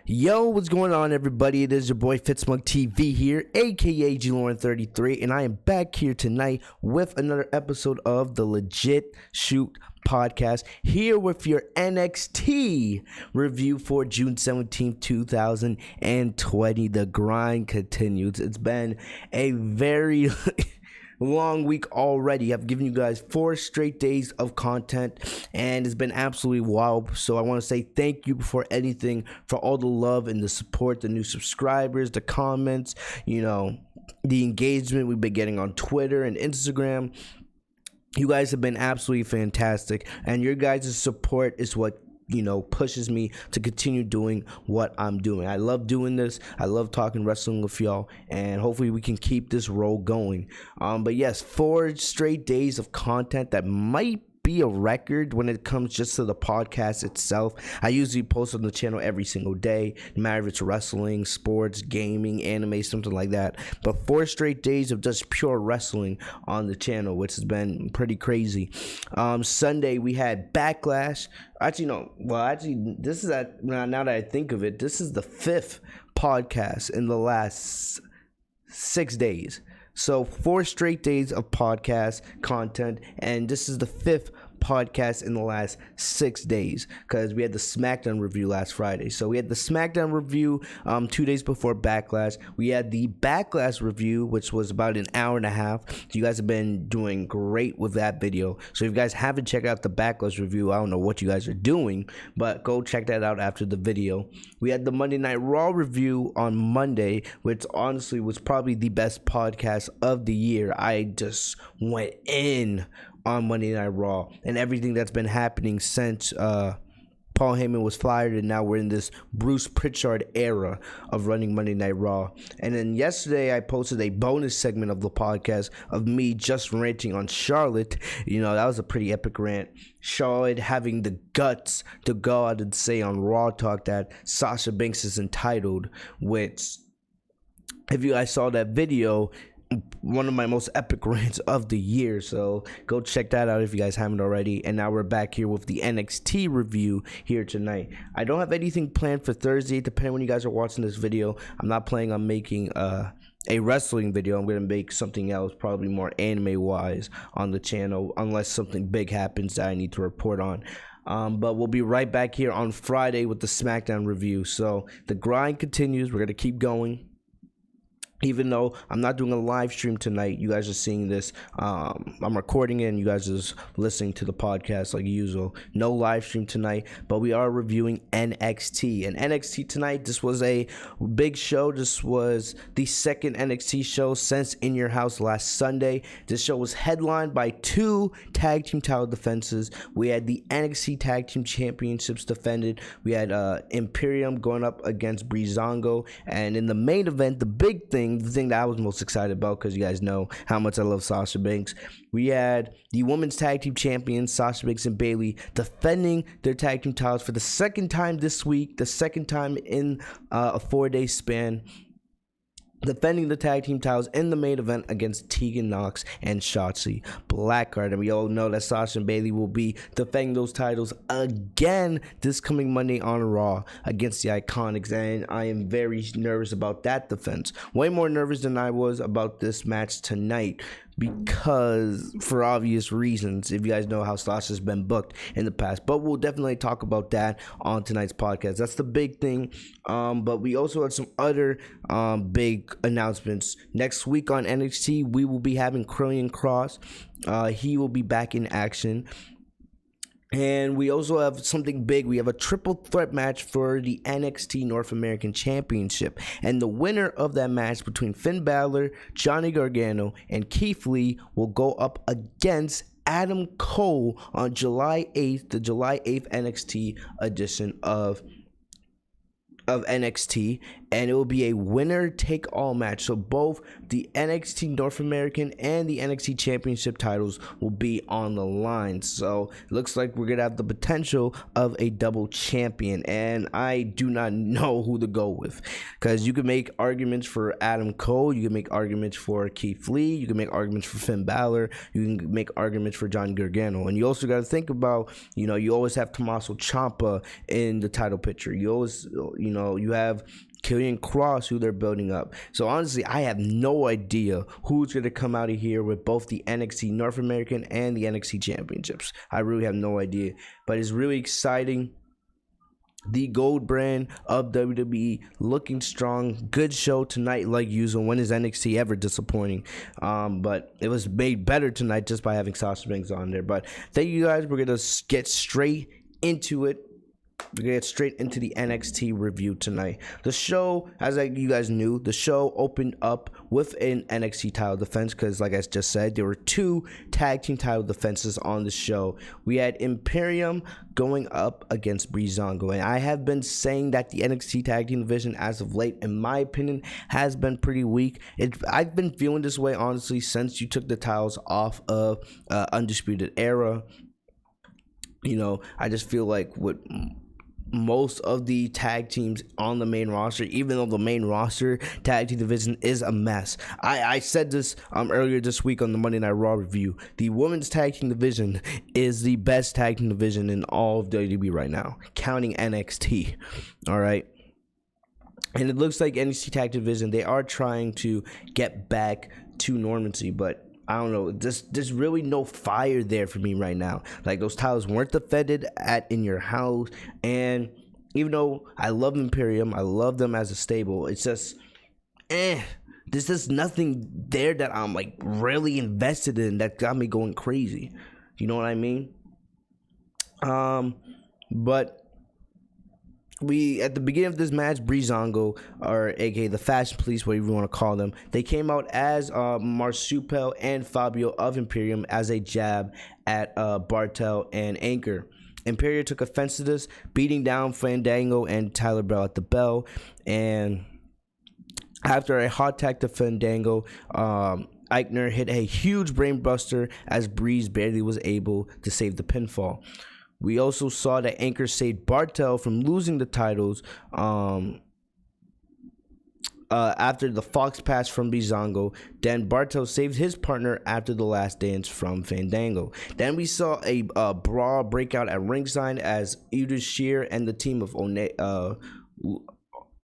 Yo, what's going on, everybody? It is your boy Fitzmonk TV here, aka GLauren33, and I am back here tonight with another episode of the Legit Shoot podcast, here with your NXT review for June 17th, 2020. The grind continues. It's been a very long week already. I've given you guys 4 straight days of content and it's been absolutely wild. So I want to say thank you before anything for all the love and the support, the new subscribers, the comments, the engagement we've been getting on Twitter and Instagram. You guys have been absolutely fantastic, and your guys' support is what pushes me to continue doing what I'm doing. I love doing this. I love talking wrestling with y'all, and hopefully we can keep this roll going. But yes, 4 straight days of content that might be a record when it comes just to the podcast itself. I usually post on the channel every single day, no matter if it's wrestling, sports, gaming, anime, something like that. But 4 straight days of just pure wrestling on the channel, which has been pretty crazy. Sunday we had Backlash. This is now that I think of it, this is the 5th podcast in the last 6 days. So 4 straight days of podcast content, and this is the 5th podcast in the last 6 days, because we had the SmackDown review last Friday. So we had the SmackDown review 2 days before Backlash. We had the Backlash review, which was about an hour and a half. You guys have been doing great with that video. So if you guys haven't checked out the Backlash review, I don't know what you guys are doing, but go check that out after the video. We had the Monday Night Raw review on Monday, which honestly was probably the best podcast of the year. I just went in on Monday Night Raw and everything that's been happening since Paul Heyman was fired, and now we're in this Bruce Pritchard era of running Monday Night Raw. And then yesterday I posted a bonus segment of the podcast of me just ranting on Charlotte. That was a pretty epic rant. Charlotte having the guts to go out and say on Raw Talk that Sasha Banks is entitled, which, if you guys saw that video, one of my most epic rants of the year. So go check that out if you guys haven't already. And now we're back here with the NXT review here tonight. I don't have anything planned for Thursday, depending when you guys are watching this video. I'm not planning on making a wrestling video. I'm going to make something else, probably more anime wise, on the channel, unless something big happens that I need to report on. But we'll be right back here on Friday with the SmackDown review. So the grind continues. We're going to keep going. Even though I'm not doing a live stream tonight, you guys are seeing this. I'm recording it and you guys are just listening to the podcast like usual. No live stream tonight, but we are reviewing NXT. And NXT tonight, this was a big show. This was the second NXT show since In Your House last Sunday. This show was headlined by 2 tag team title defenses. We had the NXT Tag Team Championships defended. We had Imperium going up against Breezango. And in the main event, the big thing, the thing that I was most excited about, because you guys know how much I love Sasha Banks, we had the women's tag team champions Sasha Banks and BAYLEY defending their tag team titles for the second time this week, the second time in a 4-day span, defending the tag team titles in the main event against Tegan Nox and Shotzi Blackheart. And we all know that Sasha and BAYLEY will be defending those titles again this coming Monday on Raw against the Iconics, and I am very nervous about that defense. Way more nervous than I was about this match tonight, because for obvious reasons, if you guys know how Sasha's been booked in the past. But we'll definitely talk about that on tonight's podcast. That's the big thing. But we also had some other big announcements. Next week on NXT, we will be having Karrion Kross. He will be back in action. And we also have something big. We have a triple threat match for the NXT North American Championship. And the winner of that match between Finn Balor, Johnny Gargano, and Keith Lee will go up against Adam Cole on July 8th, the July 8th NXT edition of NXT. and it will be a winner take all match. So both the NXT North American and the NXT Championship titles will be on the line. So it looks like we're gonna have the potential of a double champion, and I do not know who to go with, because you can make arguments for Adam Cole, you can make arguments for Keith Lee, you can make arguments for Finn Balor, you can make arguments for Johnny Gargano, and you also got to think about, you always have Tommaso Ciampa in the title picture. You always, you have Killian Cross, who they're building up. So honestly, I have no idea who's going to come out of here with both the NXT North American and the NXT Championships. I really have no idea, but it's really exciting. The gold brand of WWE looking strong. Good show tonight, like usual. When is NXT ever disappointing? But it was made better tonight just by having Sasha Banks on there. But thank you guys. We're gonna get straight into it. We're gonna get straight into the NXT review tonight. The show, as you guys knew, the show opened up with an NXT title defense, because like I just said, there were 2 tag team title defenses on the show. We had Imperium going up against Breezango, and I have been saying that the NXT tag team division as of late, in my opinion, has been pretty weak. I've been feeling this way honestly since you took the titles off of Undisputed Era. I just feel like with most of the tag teams on the main roster, even though the main roster tag team division is a mess. I said this earlier this week on the Monday Night Raw review. The women's tag team division is the best tag team division in all of WWE right now, counting NXT. All right. And it looks like NXT tag team division, they are trying to get back to normalcy, but I don't know. There's really no fire there for me right now. Like, those titles weren't defended in your house, and even though I love Imperium, I love them as a stable, it's just, there's just nothing there that I'm like really invested in that got me going crazy. You know what I mean? But at the beginning of this match, Breezango, or aka the Fashion Police, whatever you want to call them, they came out as Marsupel and Fabio of Imperium as a jab at Bartel and Anchor. Imperium took offense to this, beating down Fandango and Tyler Bell at the bell, and after a hot tag to Fandango, Eichner hit a huge brainbuster as Breeze barely was able to save the pinfall. We also saw that Anchor saved Bartel from losing the titles after the Fox pass from Breezango. Then Bartel saved his partner after the last dance from Fandango. Then we saw a brawl breakout at ringside as Udus Shear and the team of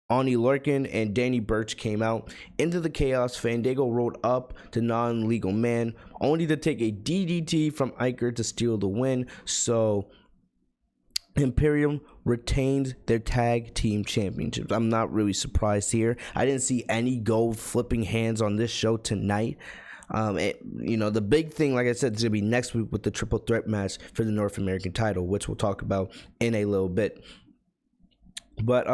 Oni Lorcan and Danny Burch came out into the chaos. Fandango rolled up to non-legal man, only to take a DDT from Iker to steal the win. So Imperium retains their tag team championships. I'm not really surprised here. I didn't see any gold flipping hands on this show tonight. The big thing, like I said, is going to be next week with the triple threat match for the North American title, which we'll talk about in a little bit. But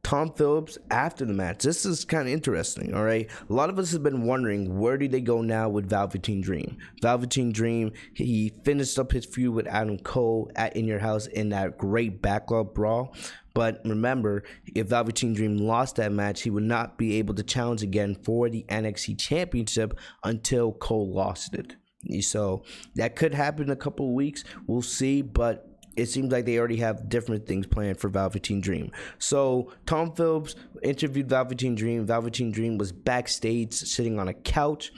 Tom Phillips after the match. This is kind of interesting, all right? A lot of us have been wondering, where do they go now with Velveteen Dream? Velveteen Dream, he finished up his feud with Adam Cole at In Your House in that great backlog brawl. But remember, if Velveteen Dream lost that match, he would not be able to challenge again for the NXT Championship until Cole lost it. So that could happen in a couple of weeks. We'll see, but it seems like they already have different things planned for Velveteen Dream. So Tom Phillips interviewed Velveteen Dream. Velveteen Dream was backstage sitting on a couch,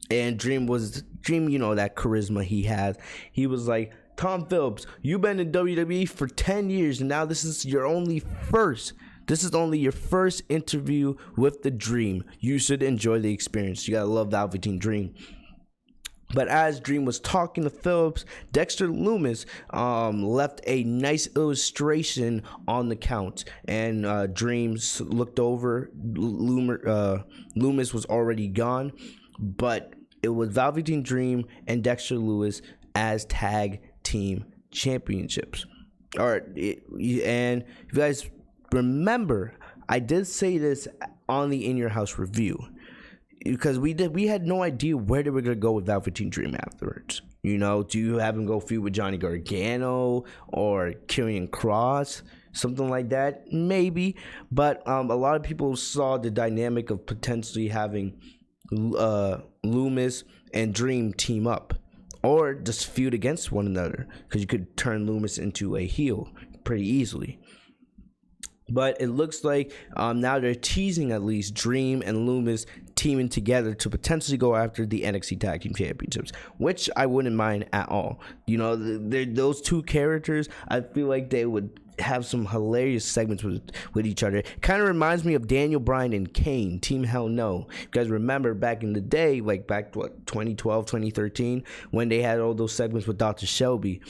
and Dream, that charisma he has. He was like, Tom Phillips, you've been in WWE for 10 years, and now this is only your first interview with the Dream. You should enjoy the experience. You gotta love Velveteen Dream. But as Dream was talking to Phillips, Dexter Lumis left a nice illustration on the count, and Dream looked over. Lumis was already gone, but it was Velveteen Dream and Dexter Lumis as tag team championships. All right, and if you guys remember, I did say this on the In Your House review, because we had no idea where they were going to go with Velveteen Dream afterwards. Do you have him go feud with Johnny Gargano or Killian Cross? something like that, maybe. But a lot of people saw the dynamic of potentially having Loomis and Dream team up, or just feud against one another, because you could turn Loomis into a heel pretty easily. But it looks like now they're teasing at least Dream and Loomis teaming together to potentially go after the NXT Tag Team Championships, which I wouldn't mind at all. You know, those two characters, I feel like they would have some hilarious segments with each other. Kind of reminds me of Daniel Bryan and Kane, Team Hell No. You guys remember back in the day, like back to 2012, 2013, when they had all those segments with Dr. Shelby.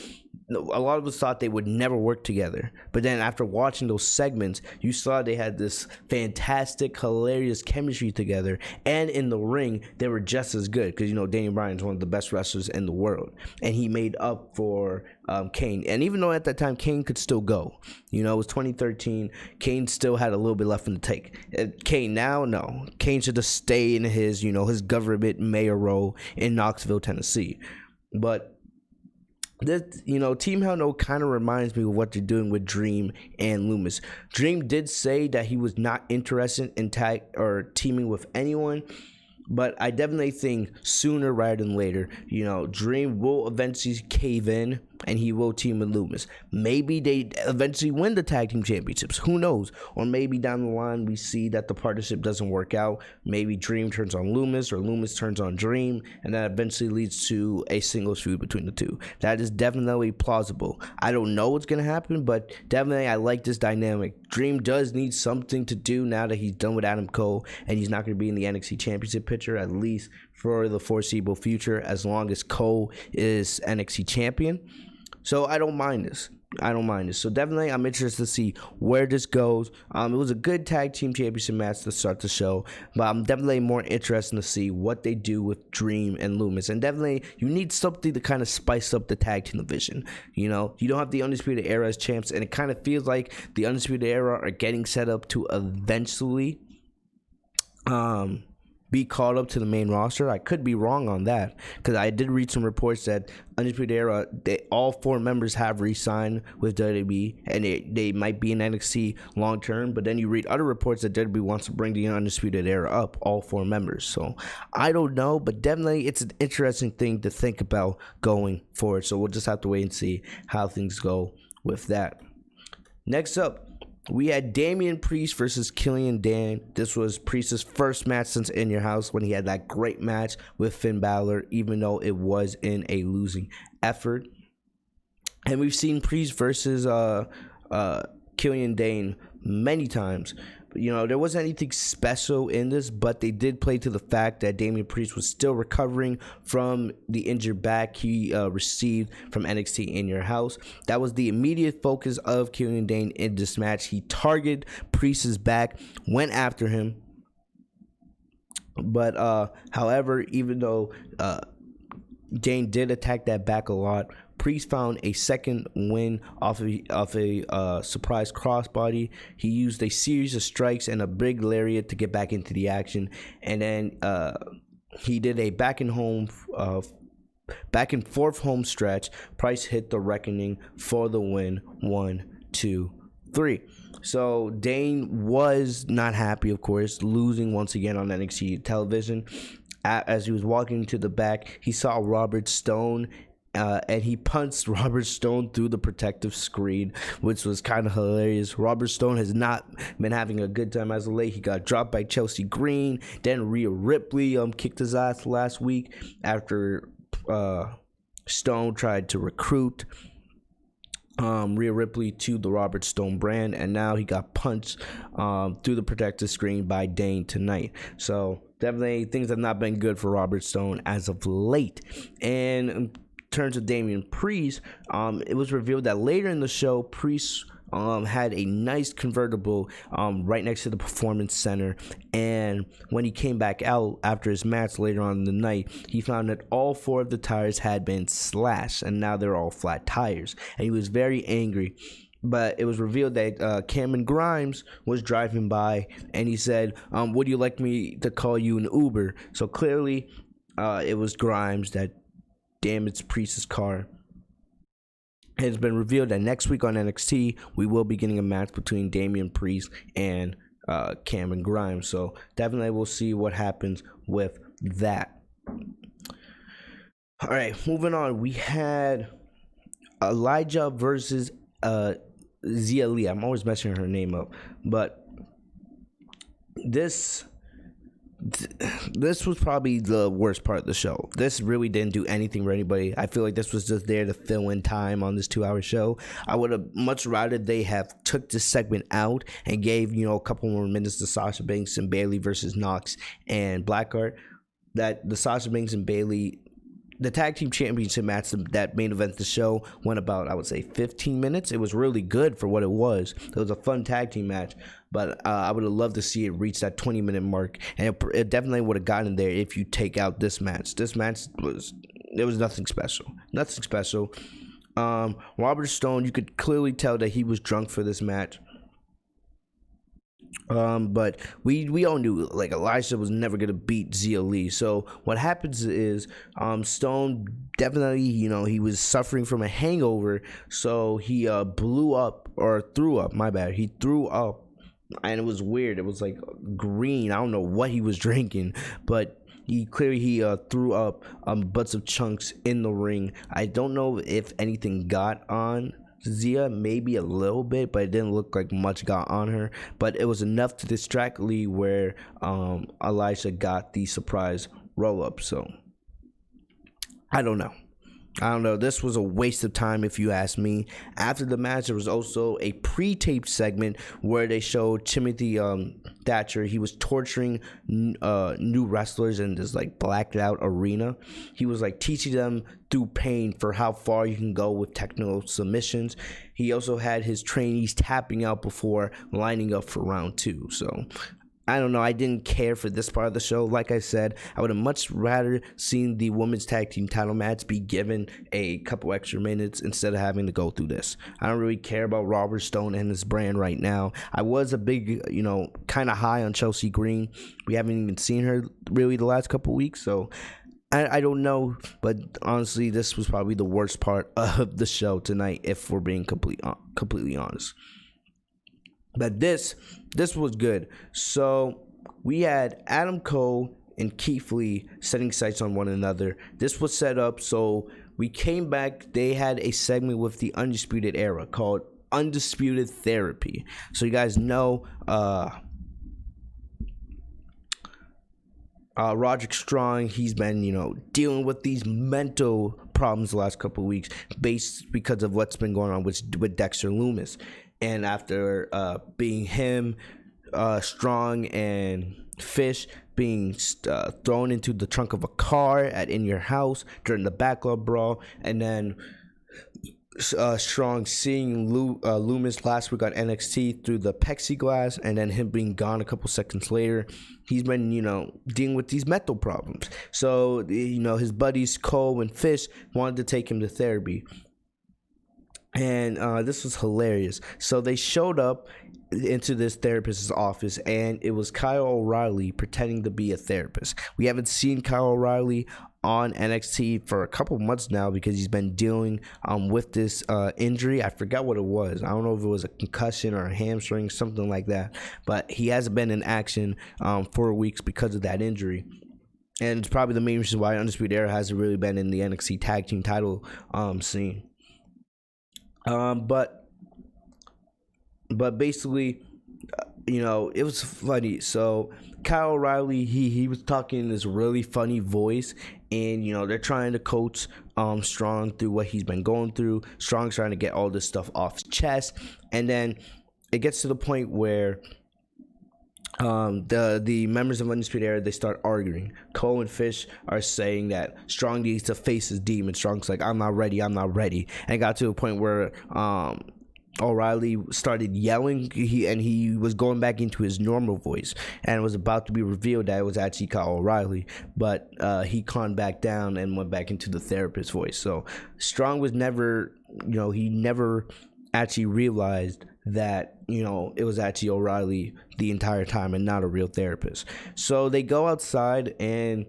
A lot of us thought they would never work together, but then after watching those segments, you saw they had this fantastic, hilarious chemistry together, and in the ring they were just as good, because you know Daniel Bryan is one of the best wrestlers in the world, and he made up for Kane. And even though at that time Kane could still go, you know, it was 2013, Kane still had a little bit left in the tank. Kane now, no, Kane should just stay in his, you know, his government mayor role in Knoxville, Tennessee. But this, you know, Team Hell No kind of reminds me of what they're doing with Dream and Loomis. Dream did say that he was not interested in teaming with anyone, but I definitely think sooner rather than later, you know, Dream will eventually cave in and he will team with Loomis. Maybe they eventually win the tag team championships. Who knows? Or maybe down the line we see that the partnership doesn't work out. Maybe Dream turns on Loomis or Loomis turns on Dream, and that eventually leads to a singles feud between the two. That is definitely plausible. I don't know what's going to happen, but definitely I like this dynamic. Dream does need something to do now that he's done with Adam Cole, and he's not going to be in the NXT championship picture, at least for the foreseeable future, as long as Cole is NXT champion. So I don't mind this. So definitely I'm interested to see where this goes. It was a good tag team championship match to start the show, but I'm definitely more interested to see what they do with Dream and Loomis. And definitely you need something to kind of spice up the tag team division. You know, you don't have the Undisputed Era as champs, and it kind of feels like the Undisputed Era are getting set up to eventually be called up to the main roster. I could be wrong on that, because I did read some reports that Undisputed Era, all 4 members have re-signed with WWE, and they might be in NXT long term. But then you read other reports that WWE wants to bring the Undisputed Era up, all 4 members. So I don't know, but definitely it's an interesting thing to think about going forward. So we'll just have to wait and see how things go with that. Next up, we had Damian Priest versus Killian Dane. This was Priest's first match since In Your House, when he had that great match with Finn Balor, even though it was in a losing effort. And we've seen Priest versus Killian Dane many times. You know, there wasn't anything special in this, but they did play to the fact that Damian Priest was still recovering from the injured back he received from NXT In Your House. That was the immediate focus of Killian Dane in this match. He targeted Priest's back, went after him. But however, even though Dane did attack that back a lot, Priest found a second win off a surprise crossbody. He used a series of strikes and a big lariat to get back into the action, and then he did a back and forth home stretch. Price hit the Reckoning for the win. 1, 2, 3. So Dane was not happy, of course, losing once again on NXT television. As he was walking to the back, he saw Robert Stone, and he punched Robert Stone through the protective screen, which was kind of hilarious. Robert Stone has not been having a good time as of late. He got dropped by Chelsea Green. Then Rhea Ripley kicked his ass last week after Stone tried to recruit Rhea Ripley to the Robert Stone brand, and now he got punched through the protective screen by Dane tonight. So definitely things have not been good for Robert Stone as of late. And in terms of Damian Priest, it was revealed that later in the show, Priest had a nice convertible right next to the Performance Center, and when he came back out after his match later on in the night, he found that all 4 of the tires had been slashed, and now they're all flat tires, and he was very angry. But it was revealed that Cameron Grimes was driving by, and he said, would you like me to call you an Uber? So clearly it was Grimes that damaged Priest's car. It has been revealed that next week on NXT, we will be getting a match between Damian Priest and Cameron Grimes. So definitely we'll see what happens with that. All right, moving on. We had Elijah versus Zia Lee. I'm always messing her name up, but this was probably the worst part of the show. This really didn't do anything for anybody. I feel like this was just there to fill in time on this 2-hour show. I would have much rather they have took this segment out and gave a couple more minutes to Sasha Banks and Bayley versus Knox and Blackheart. That the Sasha Banks and Bayley, the tag team championship match, that main event the show, went about, I would say, 15 minutes. It was really good for what it was. It was a fun tag team match, but I would have loved to see it reach that 20-minute mark, and it definitely would have gotten there if you take out this match. This match was nothing special. Nothing special. Robert Stone, you could clearly tell that he was drunk for this match. But we all knew like Elijah was never gonna beat Zia Lee. So what happens is Stone definitely he was suffering from a hangover, so he threw up. My bad. He threw up, and it was weird. It was like green. I don't know what he was drinking, but he threw up butts of chunks in the ring. I don't know if anything got on Zia, maybe a little bit, but it didn't look like much got on her. But it was enough to distract Lee where Elijah got the surprise roll up. So I don't know. This was a waste of time, if you ask me. After the match, there was also a pre-taped segment where they showed Timothy Thatcher. He was torturing new wrestlers in this like blacked out arena. He was like teaching them through pain for how far you can go with technical submissions. He also had his trainees tapping out before lining up for round 2. So I don't know. I didn't care for this part of the show. Like I said, I would have much rather seen the women's tag team title match be given a couple extra minutes instead of having to go through this. I don't really care about Robert Stone and his brand right now. I was a big, kind of high on Chelsea Green. We haven't even seen her really the last couple weeks, so I don't know. But honestly, this was probably the worst part of the show tonight, if we're being completely honest. But this was good. So we had Adam Cole and Keith Lee setting sights on one another. This was set up so we came back. They had a segment with the Undisputed Era called Undisputed Therapy. So you guys know Roderick Strong, he's been, dealing with these mental problems the last couple of weeks because of what's been going on with Dexter Lumis. And after being him, Strong, and Fish being thrown into the trunk of a car in your house during the backlog brawl, and then Strong seeing Lumis last week on NXT through the plexiglass, and then him being gone a couple seconds later, he's been, dealing with these mental problems. So, his buddies Cole and Fish wanted to take him to therapy. And this was hilarious. So they showed up into this therapist's office, and it was Kyle O'Reilly pretending to be a therapist. We haven't seen Kyle O'Reilly on NXT for a couple months now because he's been dealing with this injury. I forgot what it was. I don't know if it was a concussion or a hamstring, something like that. But he hasn't been in action for weeks because of that injury. And it's probably the main reason why Undisputed Era hasn't really been in the NXT tag team title scene. But basically, it was funny. So Kyle O'Reilly, he was talking in this really funny voice, and they're trying to coach Strong through what he's been going through. Strong's trying to get all this stuff off his chest, and then it gets to the point where the members of Undisputed Era, they start arguing. Cole and Fish are saying that Strong needs to face his demon. Strong's like, I'm not ready. And it got to a point where O'Reilly started yelling, he was going back into his normal voice, and it was about to be revealed that it was actually Kyle O'Reilly, but he calmed back down and went back into the therapist voice. So Strong was never, he never actually realized that it was actually O'Reilly the entire time and not a real therapist. So they go outside, and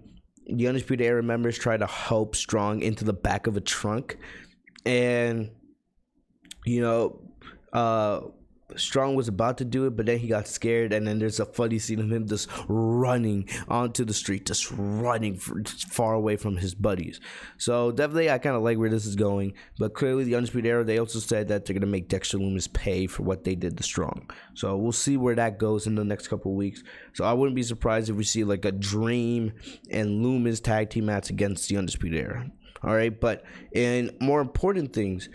the Undisputed Era members try to help Strong into the back of a trunk, and you know, Strong was about to do it, but then he got scared, and then there's a funny scene of him just running onto the street, just running far away from his buddies. So definitely, I kind of like where this is going. But clearly, the Undisputed Era, they also said that they're gonna make Dexter Lumis pay for what they did to Strong. So we'll see where that goes in the next couple of weeks. So I wouldn't be surprised if we see like a Dream and Lumis tag team match against the Undisputed Era. All right, but in more important things,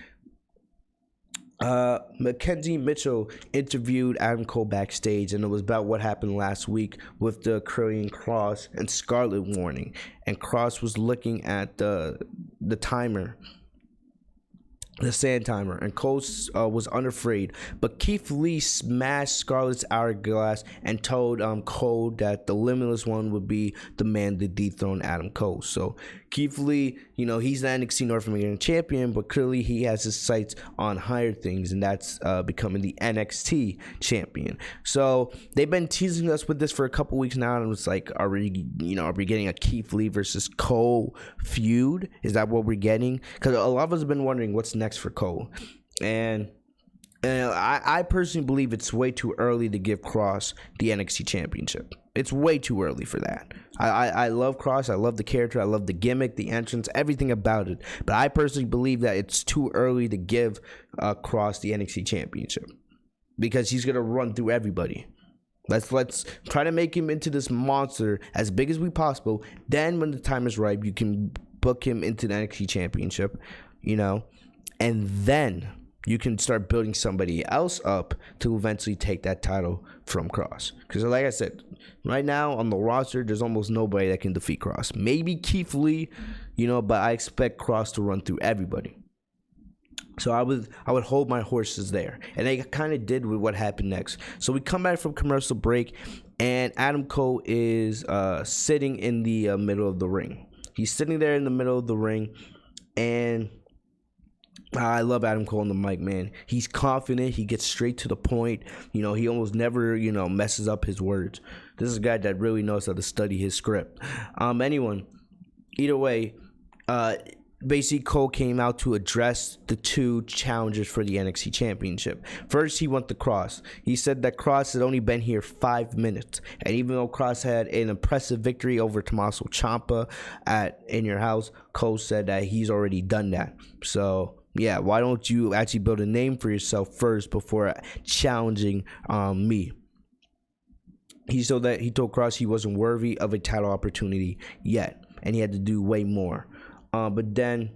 Mackenzie Mitchell interviewed Adam Cole backstage, and it was about what happened last week with the Karrion Kross and Scarlett warning. And Kross was looking at the timer, the sand timer, and Cole was unafraid. But Keith Lee smashed Scarlett's hourglass and told Cole that the Limitless One would be the man to dethrone Adam Cole. So Keith Lee, he's the NXT North American champion, but clearly he has his sights on higher things, and that's becoming the NXT champion. So they've been teasing us with this for a couple weeks now, and it's like, are we getting a Keith Lee versus Cole feud? Is that what we're getting? Because a lot of us have been wondering what's next for Cole, and I personally believe it's way too early to give Kross the NXT championship. It's way too early for that. I love Kross. I love the character. I love the gimmick, the entrance, everything about it. But I personally believe that it's too early to give Kross the NXT championship, because he's gonna run through everybody. Let's try to make him into this monster as big as we possible. Then when the time is right, you can book him into the NXT championship, and then you can start building somebody else up to eventually take that title from Kross. Because like I said, right now on the roster, there's almost nobody that can defeat Kross. Maybe Keith Lee, but I expect Kross to run through everybody. So I would hold my horses there. And they kind of did with what happened next. So we come back from commercial break, and Adam Cole is sitting in the middle of the ring. He's sitting there in the middle of the ring, and I love Adam Cole on the mic, man. He's confident. He gets straight to the point. He almost never, messes up his words. This is a guy that really knows how to study his script. Either way, basically Cole came out to address the two challengers for the NXT championship. First, he went to Kross. He said that Kross had only been here 5 minutes, and even though Kross had an impressive victory over Tommaso Ciampa at In Your House, Cole said that he's already done that. So yeah, why don't you actually build a name for yourself first before challenging me? He told Kross he wasn't worthy of a title opportunity yet, and he had to do way more. But then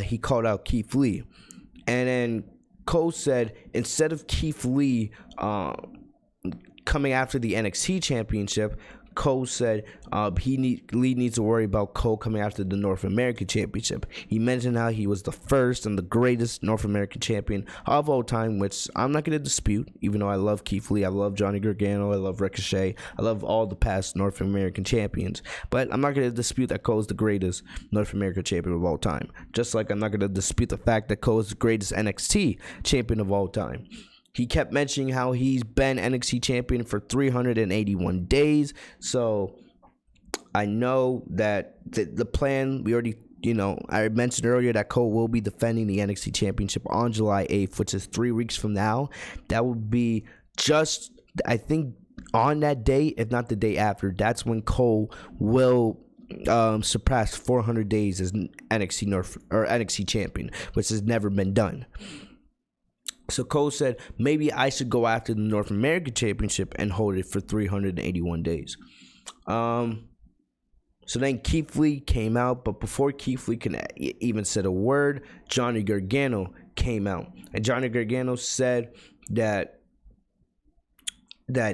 he called out Keith Lee, and then Cole said instead of Keith Lee coming after the NXT championship, Cole said Lee needs to worry about Cole coming after the North American Championship. He mentioned how he was the first and the greatest North American champion of all time, which I'm not going to dispute, even though I love Keith Lee, I love Johnny Gargano, I love Ricochet, I love all the past North American champions. But I'm not going to dispute that Cole is the greatest North American champion of all time. Just like I'm not going to dispute the fact that Cole is the greatest NXT champion of all time. He kept mentioning how he's been NXT champion for 381 days. So I know that the plan, we already, I mentioned earlier that Cole will be defending the NXT championship on July 8th, which is 3 weeks from now. That would be just, I think, on that day, if not the day after. That's when Cole will surpass 400 days as NXT champion, which has never been done. So Cole said, maybe I should go after the North American Championship and hold it for 381 days. So then Keith Lee came out, but before Keith Lee can even said a word, Johnny Gargano came out. And Johnny Gargano said that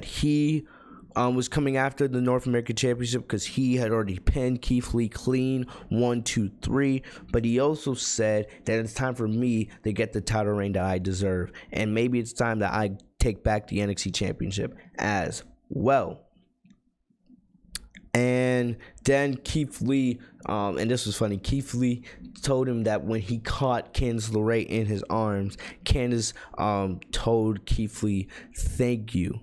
he was coming after the North American Championship because he had already pinned Keith Lee clean 1, 2, 3. But he also said that it's time for me to get the title reign that I deserve, and maybe it's time that I take back the NXT Championship as well. And then Keith Lee, and this was funny, Keith Lee told him that when he caught Candice LeRae in his arms, Candice told Keith Lee, "Thank you."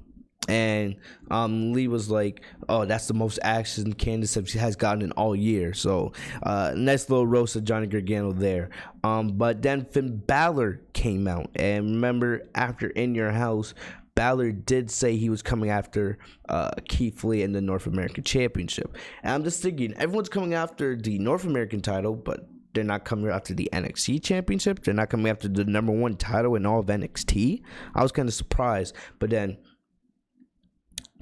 And Lee was like, "Oh, that's the most action Candice has gotten in all year." So nice little roast of Johnny Gargano there. But then Finn Balor came out, and remember, after In Your House, Balor did say he was coming after Keith Lee in the North American Championship. And I'm just thinking, everyone's coming after the North American title, but they're not coming after the NXT Championship. They're not coming after the #1 title in all of NXT. I was kind of surprised, but then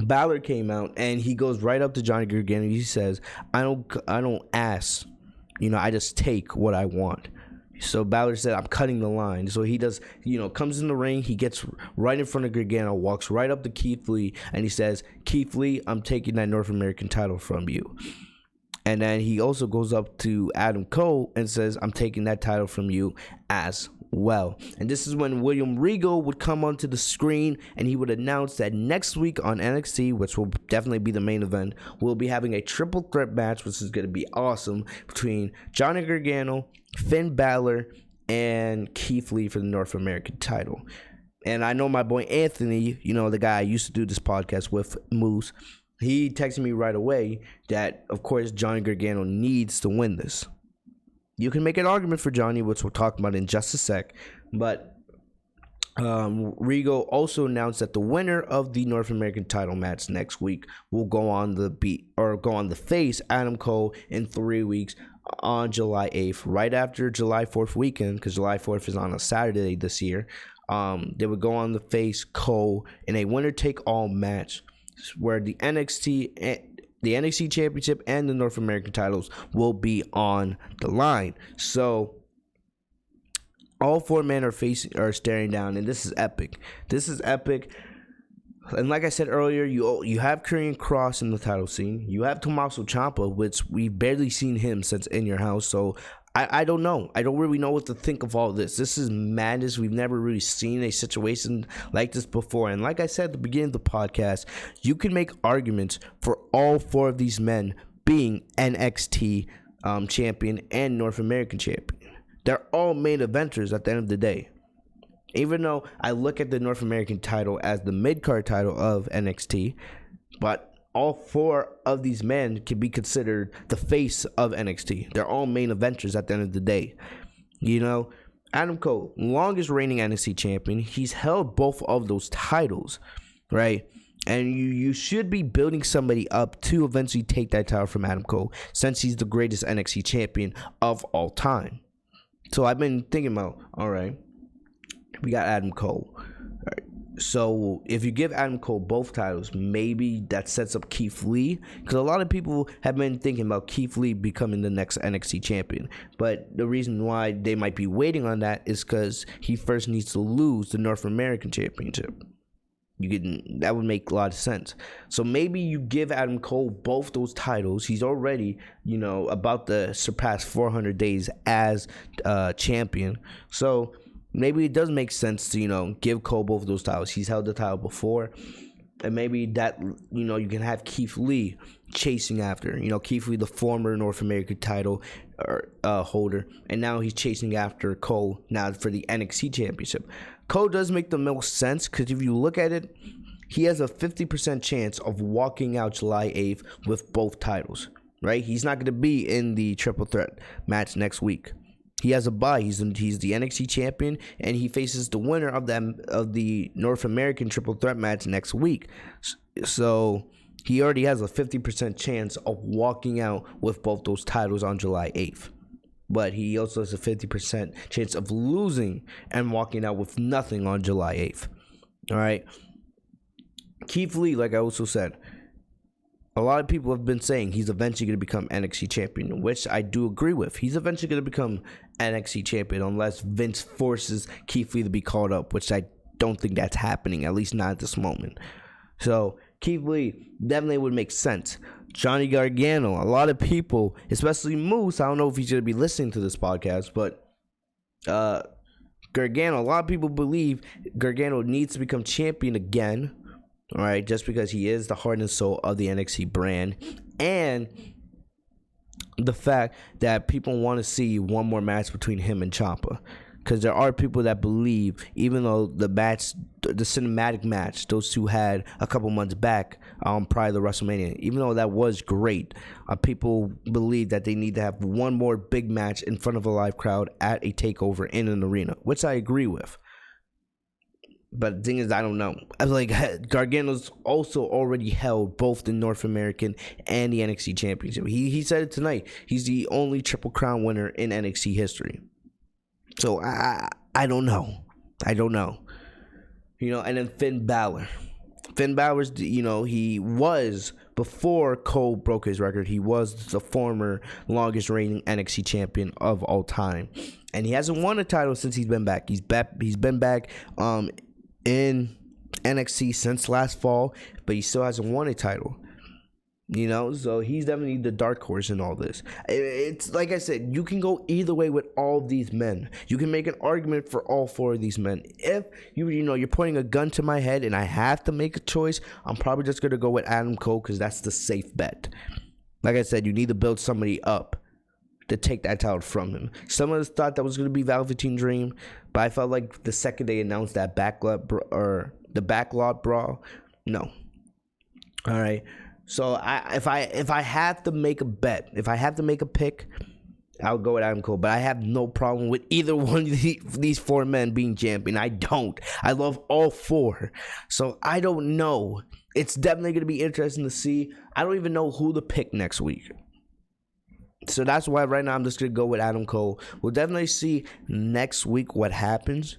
Balor came out and he goes right up to Johnny Gargano. He says, I don't ask, I just take what I want." So Balor said, "I'm cutting the line." So he does, comes in the ring. He gets right in front of Gargano, walks right up to Keith Lee, and he says, "Keith Lee, I'm taking that North American title from you." And then he also goes up to Adam Cole and says, "I'm taking that title from you as well." And this is when William Regal would come onto the screen and he would announce that next week on NXT, which will definitely be the main event, we'll be having a triple threat match, which is going to be awesome, between Johnny Gargano, Finn Balor, and Keith Lee for the North American title. And I know my boy Anthony, the guy I used to do this podcast with, Moose, he texted me right away that, of course, Johnny Gargano needs to win this. You can make an argument for Johnny, which we'll talk about in just a sec, but Regal also announced that the winner of the North American title match next week will go on the face Adam Cole in 3 weeks on July 8th, right after July 4th weekend, because July 4th is on a Saturday this year. They would go on the face Cole in a winner-take-all match where the NXT Championship and the North American titles will be on the line. So all 4 men are staring down, and this is epic. And like I said earlier, you have Karrion Kross in the title scene. You have Tommaso Ciampa, which we've barely seen him since In Your House. So I don't know. I don't really know what to think of all this. This is madness. We've never really seen a situation like this before. And like I said at the beginning of the podcast, you can make arguments for all 4 of these men being NXT champion and North American champion. They're all main eventers at the end of the day. Even though I look at the North American title as the mid-card title of NXT, but all 4 of these men can be considered the face of NXT. They're all main eventers at the end of the day. Adam Cole, longest reigning NXT champion. He's held both of those titles, right? And you should be building somebody up to eventually take that title from Adam Cole, since he's the greatest NXT champion of all time. So I've been thinking about, all right, we got Adam Cole. All right. So if you give Adam Cole both titles, maybe that sets up Keith Lee, because a lot of people have been thinking about Keith Lee becoming the next NXT champion. But the reason why they might be waiting on that is because he first needs to lose the North American Championship. That would make a lot of sense. So maybe you give Adam Cole both those titles. He's already, about to surpass 400 days as champion. So maybe it does make sense to, give Cole both of those titles. He's held the title before. And maybe that, you can have Keith Lee chasing after. Keith Lee, the former North American title holder. And now he's chasing after Cole now for the NXT Championship. Cole does make the most sense, because if you look at it, he has a 50% chance of walking out July 8th with both titles, right? He's not going to be in the triple threat match next week. He has a bye. He's the NXT champion, and he faces the winner of the North American triple threat match next week. So he already has a 50% chance of walking out with both those titles on July 8th. But he also has a 50% chance of losing and walking out with nothing on July 8th. All right. Keith Lee, like I also said, a lot of people have been saying he's eventually going to become NXT champion, which I do agree with. He's eventually going to become NXT champion unless Vince forces Keith Lee to be called up, which I don't think that's happening, at least not at this moment. So Keith Lee definitely would make sense. Johnny Gargano, a lot of people, especially Moose, I don't know if he's going to be listening to this podcast, but Gargano, a lot of people believe Gargano needs to become champion again, all right, just because he is the heart and soul of the NXT brand, and the fact that people want to see one more match between him and Ciampa. because there are people that believe, even though the cinematic match those two had a couple months back, prior to WrestleMania, even though that was great, people believe that they need to have one more big match in front of a live crowd at a takeover in an arena, which I agree with. But the thing is, I don't know. I was like, Gargano's also already held both the North American and the NXT Championship. He said it tonight. He's the only Triple Crown winner in NXT history. So I don't know. I don't know. And then Finn Balor. Finn Balor's, he was, before Cole broke his record, he was the former longest reigning NXT champion of all time. And he hasn't won a title since he's been back. He's been back in NXT since last fall, but he still hasn't won a title. So he's definitely the dark horse in all this. It's like I said, you can go either way with all of these men. You can make an argument for all four of these men. If you're pointing a gun to my head and I have to make a choice, I'm probably just gonna go with Adam Cole because that's the safe bet. Like I said, you need to build somebody up to take that title from him. Some of us thought that was gonna be Velveteen Dream, but I felt like the second they announced that backlot brawl, no. All right. So if I have to make a bet, if I have to make a pick, I'll go with Adam Cole. But I have no problem with either one of these four men being champion. I don't. I love all four. So I don't know. It's definitely going to be interesting to see. I don't even know who to pick next week. So that's why right now I'm just going to go with Adam Cole. We'll definitely see next week what happens.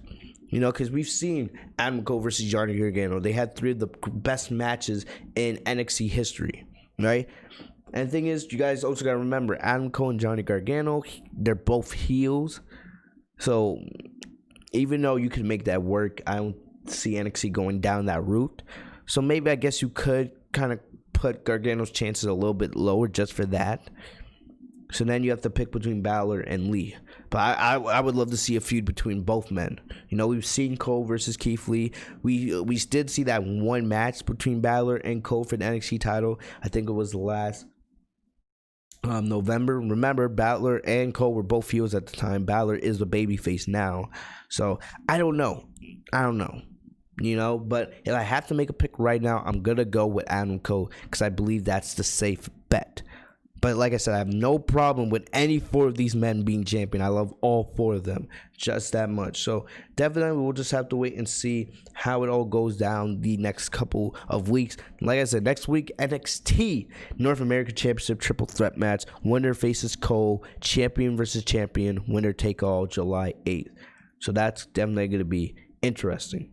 Because we've seen Adam Cole versus Johnny Gargano. They had three of the best matches in NXT history, right? And the thing is, you guys also got to remember, Adam Cole and Johnny Gargano, they're both heels. So even though you could make that work, I don't see NXT going down that route. So maybe I guess you could kind of put Gargano's chances a little bit lower just for that. So then you have to pick between Balor and Lee. But I would love to see a feud between both men. We've seen Cole versus Keith Lee. We did see that one match between Balor and Cole for the NXT title. I think it was last November. Remember, Balor and Cole were both heels at the time. Balor is the babyface now. So I don't know. But if I have to make a pick right now, I'm going to go with Adam Cole because I believe that's the safe bet. But like I said, I have no problem with any four of these men being champion. I love all four of them just that much. So definitely we'll just have to wait and see how it all goes down the next couple of weeks. Like I said, next week, NXT North American Championship Triple Threat match. Winner faces Cole. Champion versus champion. Winner take all July 8th. So that's definitely going to be interesting.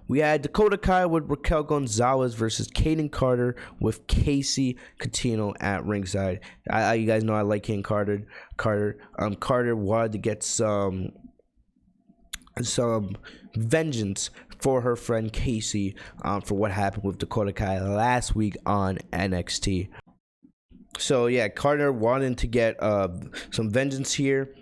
We had Dakota Kai with Raquel Gonzalez versus Kaden Carter with Casey Coutinho at ringside. You guys know I like Kaden Carter. Carter wanted to get some vengeance for her friend Casey for what happened with Dakota Kai last week on NXT. So yeah, Carter wanted to get some vengeance here.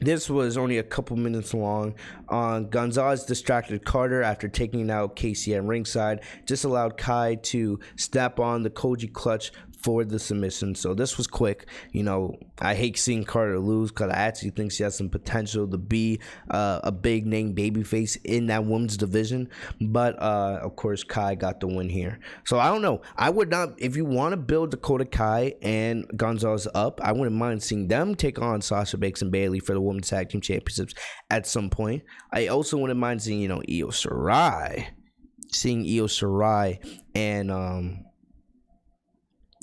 This was only a couple minutes long. Gonzalez distracted Carter after taking out Casey at ringside. Just allowed Kai to snap on the Koji clutch for the submission. So this was quick. I hate seeing Carter lose because I actually think she has some potential to be a big name babyface in that women's division. But of course, Kai got the win here. So I don't know. I would not, if you want to build Dakota Kai and Gonzalez up, I wouldn't mind seeing them take on Sasha Banks and Bayley for the Women's Tag Team Championships at some point. I also wouldn't mind seeing, Io Shirai. Seeing Io Shirai and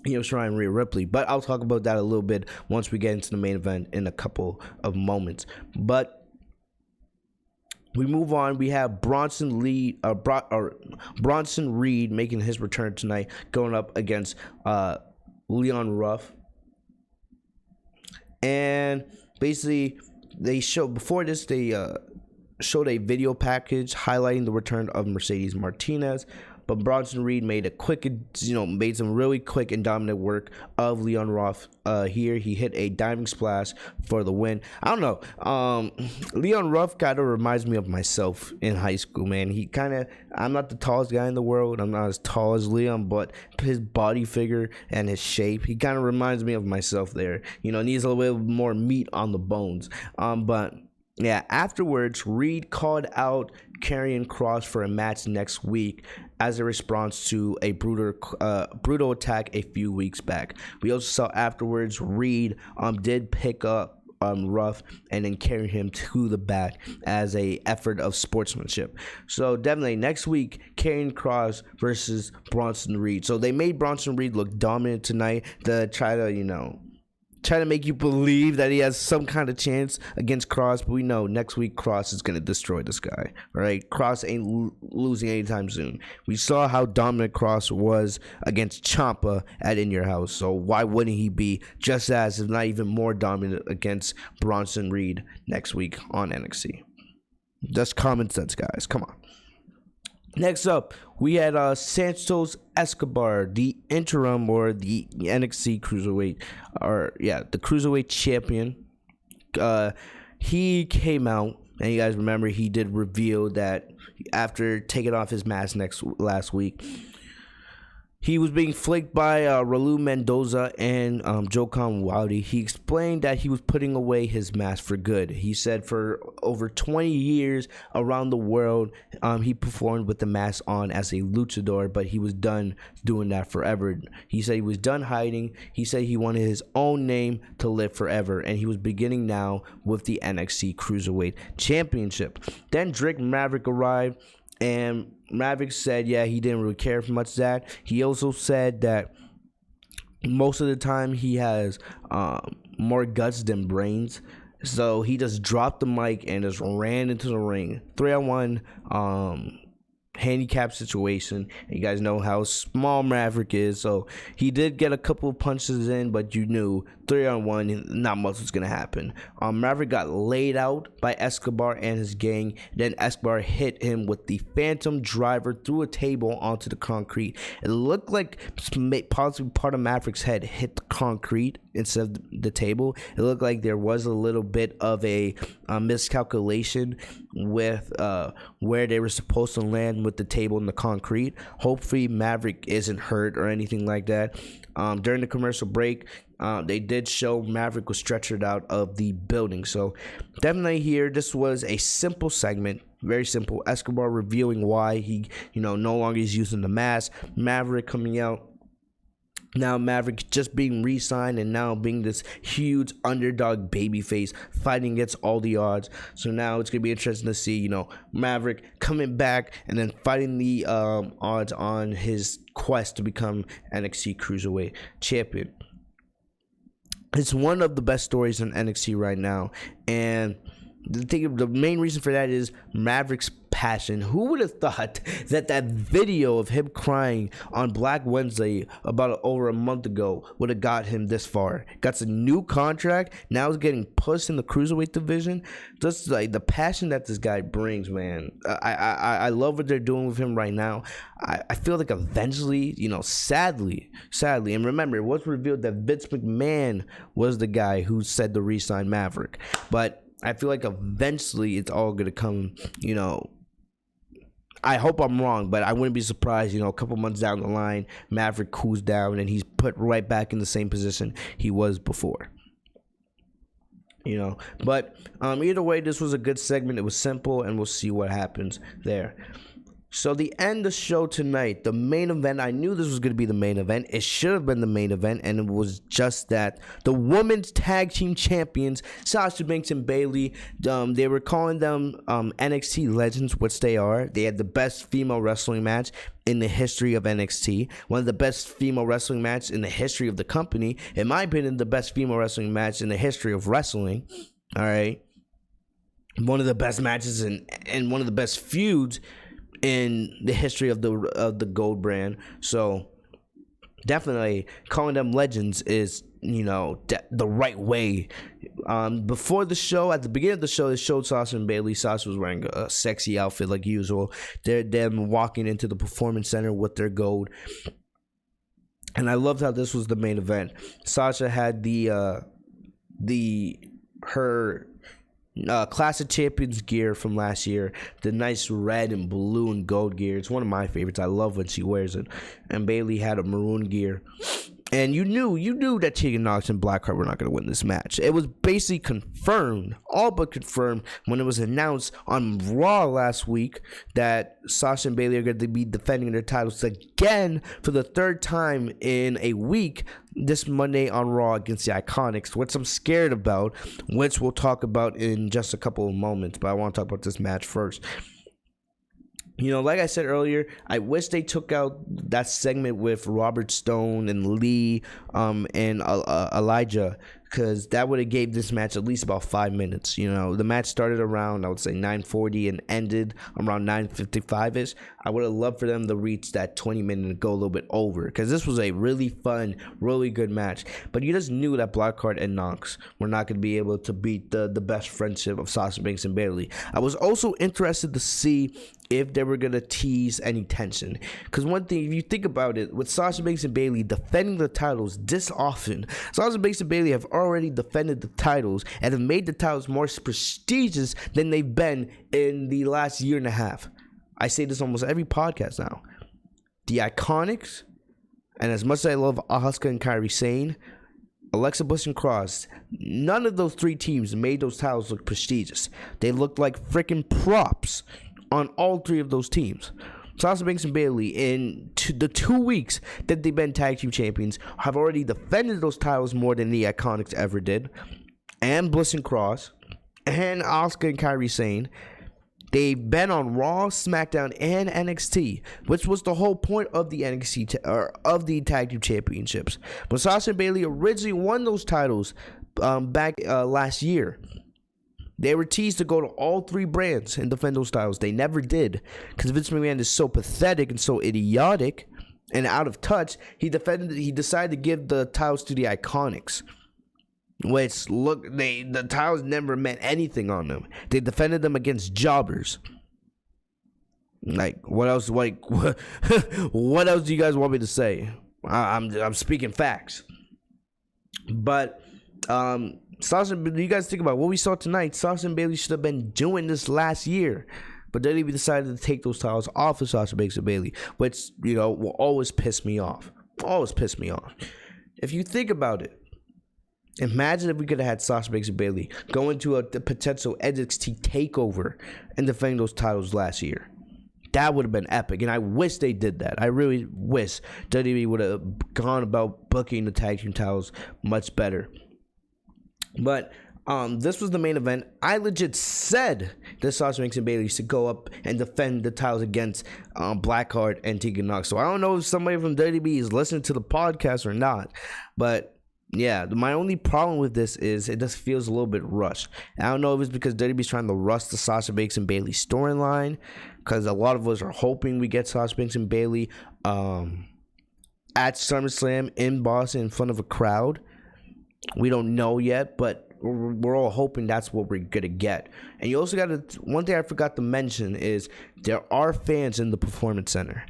Shirai and Rhea Ripley, but I'll talk about that a little bit once we get into the main event in a couple of moments. But we move on. We have Bronson Reed making his return tonight, going up against Leon Ruff. And basically, they showed a video package highlighting the return of Mercedes Martinez. but Bronson Reed made made some really quick and dominant work of Leon Ruff. Here he hit a diving splash for the win. I don't know. Leon Ruff kind of reminds me of myself in high school, man. I'm not the tallest guy in the world. I'm not as tall as Leon, but his body figure and his shape, he kind of reminds me of myself there. Needs a little bit more meat on the bones. But yeah, afterwards, Reed called out Karrion Kross for a match next week as a response to a brutal attack a few weeks back. We also saw afterwards Reed did pick up Ruff and then carry him to the back as a effort of sportsmanship. So definitely next week, Karrion Kross versus Bronson Reed. So they made Bronson Reed look dominant tonight to try to make you believe that he has some kind of chance against Kross, but we know next week Kross is going to destroy this guy, all right? Kross ain't losing anytime soon. We saw how dominant Kross was against Ciampa at In Your House, so why wouldn't he be just as, if not even more dominant against Bronson Reed next week on NXT? That's common sense, guys. Come on. Next up, we had Santos Escobar, the interim or the NXT Cruiserweight, the Cruiserweight champion. He came out, and you guys remember he did reveal that after taking off his mask last week, he was being flanked by Raul Mendoza and Joe Wowdy. He explained that he was putting away his mask for good. He said for over 20 years around the world, he performed with the mask on as a luchador, but he was done doing that forever. He said he was done hiding. He said he wanted his own name to live forever, and he was beginning now with the NXT Cruiserweight Championship. Then Drake Maverick arrived, and Maverick said, he didn't really care for much that. He also said that most of the time he has more guts than brains. So he just dropped the mic and just ran into the ring. 3-on-1 handicap situation. You guys know how small Maverick is, so he did get a couple of punches in, but you knew 3-on-1, not much was gonna happen. Maverick got laid out by Escobar and his gang. Then Escobar hit him with the Phantom Driver through a table onto the concrete. It looked like possibly part of Maverick's head hit the concrete instead of the table. It looked like there was a little bit of a miscalculation with where they were supposed to land with the table and the concrete. Hopefully Maverick isn't hurt or anything like that. During the commercial break, they did show Maverick was stretchered out of the building. So definitely here, this was a simple segment, very simple. Escobar revealing why he no longer is using the mask. Maverick coming out. Now Maverick just being re-signed and now being this huge underdog babyface fighting against all the odds. So now it's going to be interesting to see, Maverick coming back and then fighting the odds on his quest to become NXT Cruiserweight Champion. It's one of the best stories in NXT right now, and the main reason for that is Maverick's passion. Who would have thought that video of him crying on Black Wednesday about over a month ago would have got him this far? Got a new contract, now he's getting pushed in the Cruiserweight division. Just like the passion that this guy brings, man. I love what they're doing with him right now. I feel like eventually, sadly, and remember, it was revealed that Vince McMahon was the guy who said to re-sign Maverick, but I feel like eventually it's all going to come, I hope I'm wrong, but I wouldn't be surprised, a couple months down the line, Maverick cools down and he's put right back in the same position he was before. But either way, this was a good segment. It was simple, and we'll see what happens there. So the end of the show tonight, the main event, I knew this was going to be the main event. It should have been the main event, and it was just that. The women's tag team champions, Sasha Banks and BAYLEY, they were calling them NXT legends, which they are. They had the best female wrestling match in the history of NXT. One of the best female wrestling matches in the history of the company. In my opinion, the best female wrestling match in the history of wrestling. All right. One of the best matches and one of the best feuds in the history of the Gold brand. So definitely calling them legends is, the right way. Before the show, at the beginning of the show, they showed Sasha and Bayley. Sasha was wearing a sexy outfit like usual. They're them walking into the performance center with their gold. And I loved how this was the main event. Sasha had her Clash of Champions gear from last year, the nice red and blue and gold gear. It's one of my favorites. I love when she wears it. And Bayley had a maroon gear. And you knew that Tegan Nox and Blackheart were not going to win this match. It was basically confirmed, all but confirmed, when it was announced on Raw last week that Sasha and Bayley are going to be defending their titles again for the third time in a week this Monday on Raw against the Iconics, which I'm scared about, which we'll talk about in just a couple of moments. But I want to talk about this match first. Like I said earlier, I wish they took out that segment with Robert Stone and Lee and Elijah, because that would have gave this match at least about 5 minutes. The match started around, I would say, 9:40 and ended around 9:55-ish. I would have loved for them to reach that 20-minute and go a little bit over, because this was a really fun, really good match. But you just knew that Blackheart and Nox were not going to be able to beat the best friendship of Sasha Banks and Bayley. I was also interested to see if they were going to tease any tension. Because one thing, if you think about it, with Sasha Banks and Bayley defending the titles this often, Sasha Banks and Bayley have already defended the titles and have made the titles more prestigious than they've been in the last year and a half. I say this almost every podcast now. The Iconics, and as much as I love Asuka and Kairi Sane, Alexa Bliss and Cross, none of those three teams made those titles look prestigious. They looked like freaking props on all three of those teams. Sasha Banks and Bayley, in the 2 weeks that they've been tag team champions, have already defended those titles more than the Iconics ever did. And Bliss and Cross, and Asuka and Kairi Sane. They've been on Raw, SmackDown, and NXT, which was the whole point of the NXT of the tag team championships. When Sasha and Bayley originally won those titles back last year, they were teased to go to all three brands and defend those titles. They never did, because Vince McMahon is so pathetic and so idiotic and out of touch. He decided to give the titles to the Iconics, which the titles never meant anything on them. They defended them against jobbers. Like, what else? Like, what else do you guys want me to say? I'm speaking facts. But Sasha, you guys think about what we saw tonight. Sasha and Bayley should have been doing this last year, but then we decided to take those titles off of Sasha Banks and Bayley, which will always piss me off. Always piss me off. If you think about it, imagine if we could have had Sasha Banks and Bayley go into a potential NXT takeover and defend those titles last year. That would have been epic, and I wish they did that. I really wish WWE would have gone about booking the tag team titles much better. But this was the main event. I legit said that Sasha Banks and Bayley should go up and defend the titles against Blackheart and Tegan Nox. So I don't know if somebody from WWE is listening to the podcast or not. But yeah, my only problem with this is it just feels a little bit rushed. I don't know if it's because WWE's trying to rush the Sasha Banks and Bayley storyline, because a lot of us are hoping we get Sasha Banks and Bayley at SummerSlam in Boston in front of a crowd. We don't know yet, but we're all hoping that's what we're going to get. And you also got to, one thing I forgot to mention is there are fans in the Performance Center.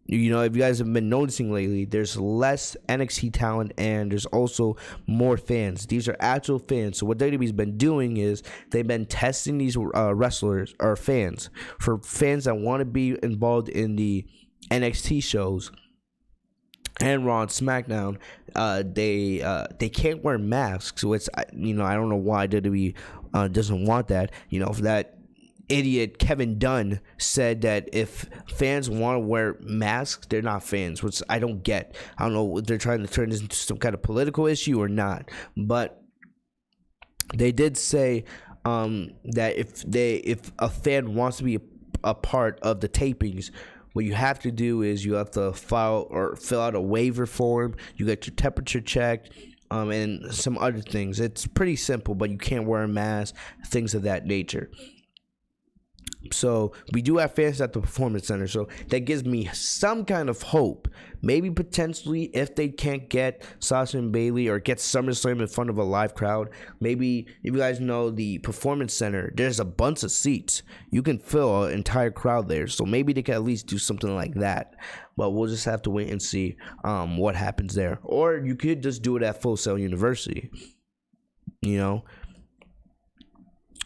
If you guys have been noticing lately, there's less NXT talent and there's also more fans. These are actual fans. So what WWE's been doing is they've been testing these wrestlers or fans. For fans that want to be involved in the NXT shows and Raw and SmackDown, they can't wear masks, which I don't know why WWE doesn't want that. For that idiot Kevin Dunn said that if fans want to wear masks, they're not fans, which I don't get. I don't know if they're trying to turn this into some kind of political issue or not, but they did say that if a fan wants to be a part of the tapings, what you have to do is you have to file or fill out a waiver form. You get your temperature checked, and some other things. It's pretty simple, but you can't wear a mask, things of that nature. So we do have fans at the Performance Center, so that gives me some kind of hope. Maybe potentially if they can't get Sasha and Bayley or get SummerSlam in front of a live crowd, maybe if you guys know the Performance Center, there's a bunch of seats. You can fill an entire crowd there, so maybe they can at least do something like that. But we'll just have to wait and see what happens there. Or you could just do it at Full Sail University, you know.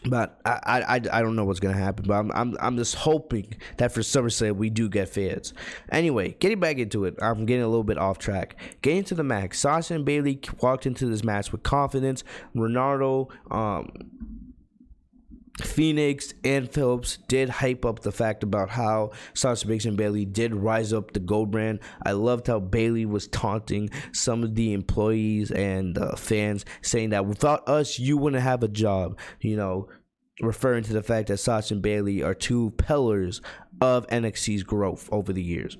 But I don't know what's gonna happen. But I'm just hoping that for SummerSlam we do get fans. Anyway, getting back into it, I'm getting a little bit off track. Getting to the match, Sasha and Bayley walked into this match with confidence. Ronaldo, Phoenix, and Phillips did hype up the fact about how Sasha Banks and Bayley did rise up the gold brand. I loved how Bayley was taunting some of the employees and fans, saying that without us, you wouldn't have a job, you know, referring to the fact that Sasha and Bayley are two pillars of NXT's growth over the years.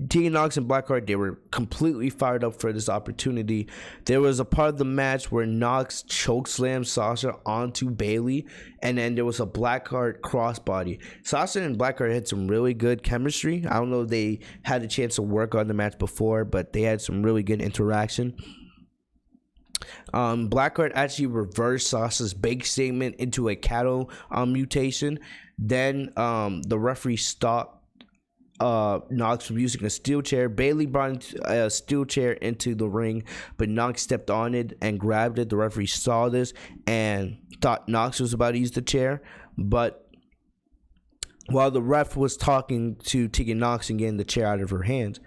Tegan Nox and Blackheart, they were completely fired up for this opportunity. There was a part of the match where Nox chokeslammed Sasha onto Bayley, and then there was a Blackheart crossbody. Sasha and Blackheart had some really good chemistry. I don't know if they had a chance to work on the match before, but they had some really good interaction. Blackheart actually reversed Sasha's bake statement into a cattle mutation. Then the referee stopped Nox from using a steel chair. Bayley brought a steel chair into the ring, but Nox stepped on it and grabbed it. The referee saw this and thought Nox was about to use the chair, but while the ref was talking to Tegan Nox and getting the chair out of her hands,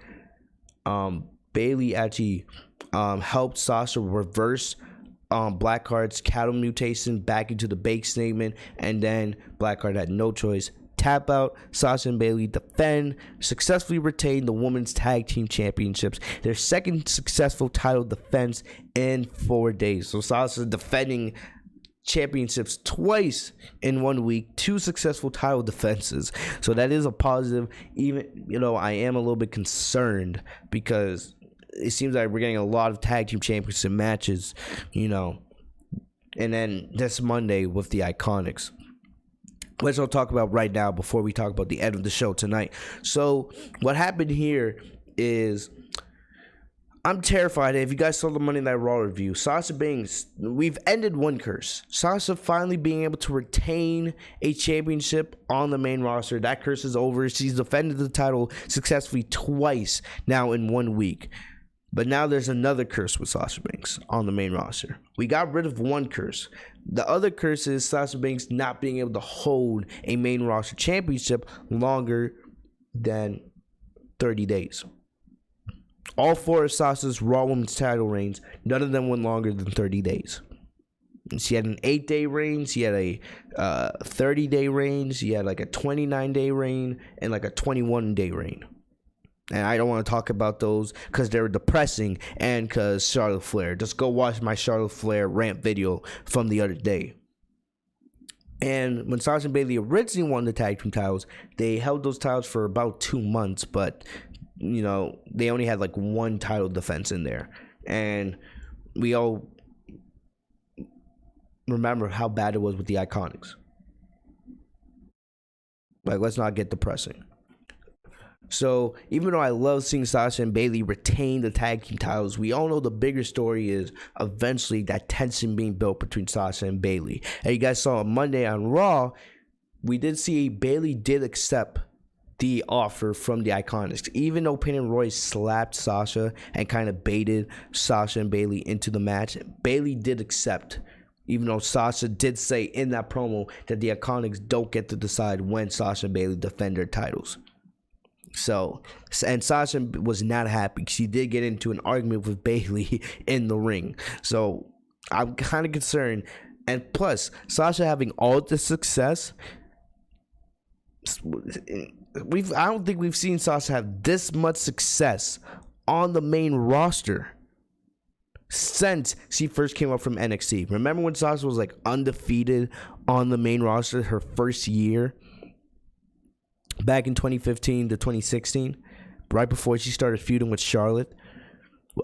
Bayley actually helped Sasha reverse Blackheart's cattle mutation back into the bake statement, and then Blackheart had no choice. Tap out. Sasha and Bayley defend, successfully retain the women's tag team championships, their second successful title defense in 4 days. So Sasha defending championships twice in 1 week, 2 successful title defenses. So that is a positive. Even, you know, I am a little bit concerned because it seems like we're getting a lot of tag team championship matches, you know, and then this Monday with the Iconics. Let's all talk about right now before we talk about the end of the show tonight. So what happened here is, I'm terrified. If you guys saw the Monday Night Raw review, Sasha Banks, we've ended one curse. Sasha finally being able to retain a championship on the main roster. That curse is over. She's defended the title successfully twice now in 1 week. But now there's another curse with Sasha Banks on the main roster. We got rid of one curse. The other curse is Sasha Banks not being able to hold a main roster championship longer than 30 days. All 4 of Sasha's Raw Women's title reigns, none of them went longer than 30 days. She had an 8-day reign, she had a 30-day reign, she had like a 29-day reign, and like a 21-day reign. And I don't want to talk about those because they're depressing and because Charlotte Flair. Just go watch my Charlotte Flair rant video from the other day. And when Sasha and Bayley originally won the tag team titles, they held those titles for about 2 months. But, you know, they only had like 1 title defense in there. And we all remember how bad it was with the Iconics. Like, let's not get depressing. So even though I love seeing Sasha and Bayley retain the tag team titles, we all know the bigger story is eventually that tension being built between Sasha and Bayley. And you guys saw on Monday on Raw, we did see Bayley did accept the offer from the Iconics. Even though Peyton Royce slapped Sasha and kind of baited Sasha and Bayley into the match, Bayley did accept. Even though Sasha did say in that promo that the Iconics don't get to decide when Sasha and Bayley defend their titles. So, and Sasha was not happy. She did get into an argument with Bayley in the ring. So, I'm kind of concerned. And plus, Sasha having all the success, I don't think we've seen Sasha have this much success on the main roster since she first came up from NXT. Remember when Sasha was like undefeated on the main roster her first year? Back in 2015 to 2016, right before she started feuding with Charlotte.